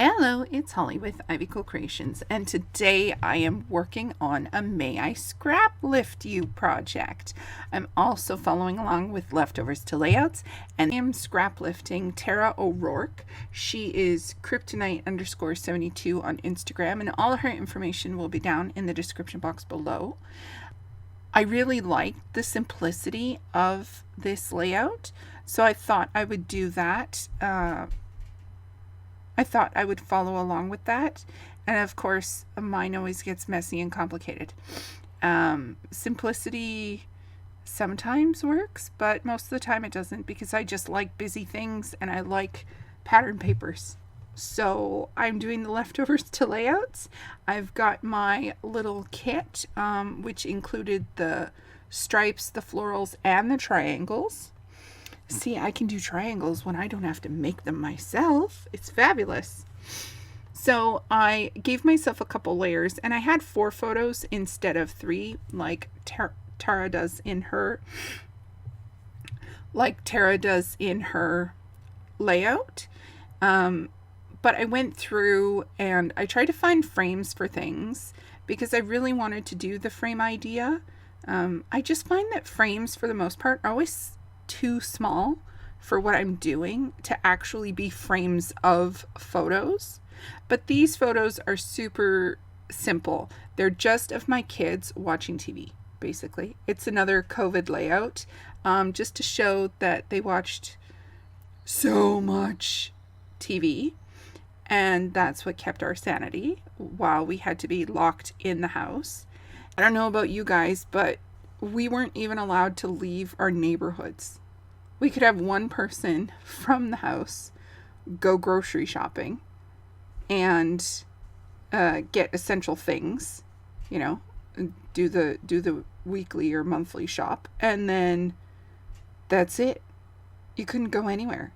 Hello, it's Hollie with Ivy Cool Creations, and today I am working on a May I Scrap Lift You project. I'm also following along with Leftovers to Layouts, and I am scrap lifting Tara O'Rourke. She is kryptonite_72 on Instagram, and all of her information will be down in the description box below. I really liked the simplicity of this layout, so I thought I would do that. I thought I would follow along with that. And of course, mine always gets messy and complicated. Simplicity sometimes works, but most of the time it doesn't, because I just like busy things and I like pattern papers. So I'm doing the Leftovers to Layouts. I've got my little kit, which included the stripes, the florals, and the triangles. See, I can do triangles when I don't have to make them myself. It's fabulous. So I gave myself a couple layers, and I had 4 photos instead of 3, like Tara does in her layout. But I went through and I tried to find frames for things because I really wanted to do the frame idea. I just find that frames, for the most part, are always too small for what I'm doing to actually be frames of photos. But these photos are super simple. They're just of my kids watching TV, basically. It's another COVID layout, just to show that they watched so much TV, and that's what kept our sanity while we had to be locked in the house. I don't know about you guys, but we weren't even allowed to leave our neighborhoods. We could have one person from the house go grocery shopping and get essential things, do the weekly or monthly shop, and then that's it. You couldn't go anywhere.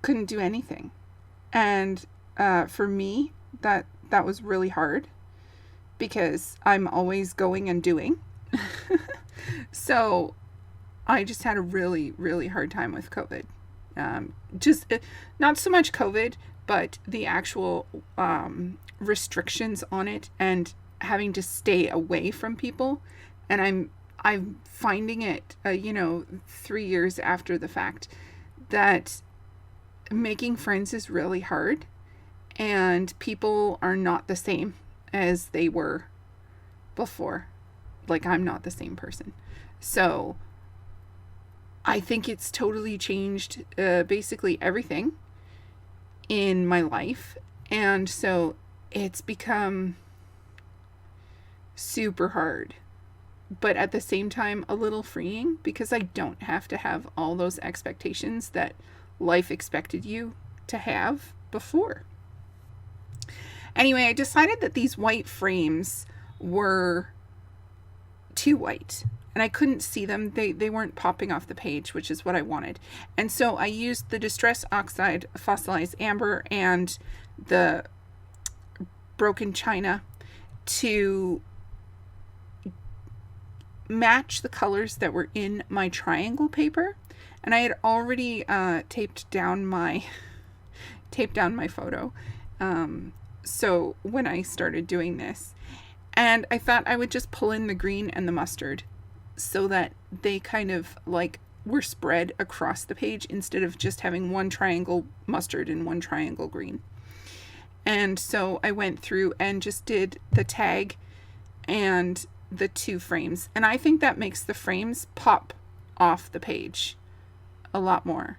Couldn't do anything. And for me, that was really hard because I'm always going and doing. So I just had a really, really hard time with COVID. Not so much COVID, but the actual restrictions on it and having to stay away from people. And I'm finding it, 3 years after the fact, that making friends is really hard, and people are not the same as they were before. Like, I'm not the same person. So I think it's totally changed basically everything in my life. And so it's become super hard, but at the same time a little freeing, because I don't have to have all those expectations that life expected you to have before. Anyway, I decided that these white frames were too white and I couldn't see them. They weren't popping off the page, which is what I wanted. And so I used the Distress Oxide Fossilized Amber and the Broken China to match the colors that were in my triangle paper. And I had already taped down my photo. So when I started doing this, and I thought I would just pull in the green and the mustard so that they kind of like were spread across the page instead of just having one triangle mustard and one triangle green. And so I went through and just did the tag and the 2 frames. And I think that makes the frames pop off the page a lot more.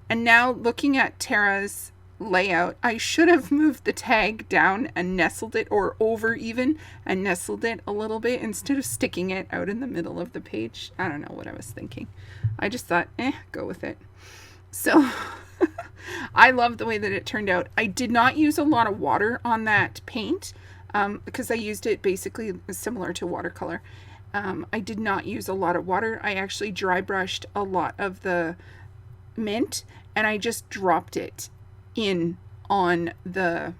And now looking at Tara's layout, I should have moved the tag down and nestled it, or over even, and nestled it a little bit instead of sticking it out in the middle of the page. I don't know what I was thinking. I just thought, go with it. So I love the way that it turned out. I did not use a lot of water on that paint because I used it basically similar to watercolor. I did not use a lot of water. I actually dry brushed a lot of the mint and I just dropped it in on the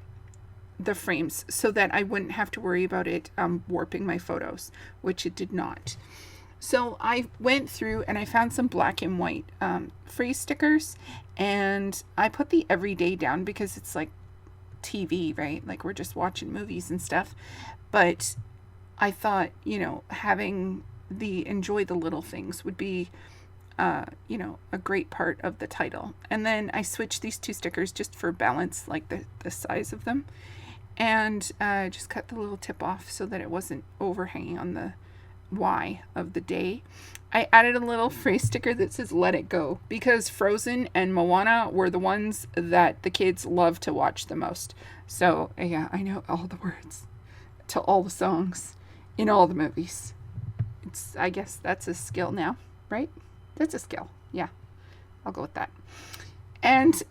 frames so that I wouldn't have to worry about it warping my photos, which it did not. So I went through and I found some black and white freeze stickers, and I put the everyday down because it's like TV, right? Like we're just watching movies and stuff. But I thought, having the enjoy the little things would be, a great part of the title. And then I switched these 2 stickers just for balance, like the size of them. And just cut the little tip off so that it wasn't overhanging on the Y of the day. I added a little phrase sticker that says "Let It Go" because Frozen and Moana were the ones that the kids love to watch the most. So yeah, I know all the words to all the songs in all the movies. I guess that's a skill now, right? That's a skill. Yeah, I'll go with that. And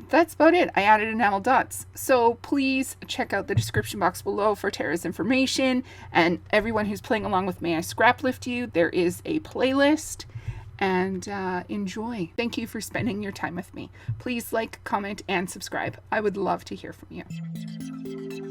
that's about it. I added enamel dots. So please check out the description box below for Tara's information. And everyone who's playing along with May I Scrap Lift You, there is a playlist. And enjoy. Thank you for spending your time with me. Please like, comment, and subscribe. I would love to hear from you.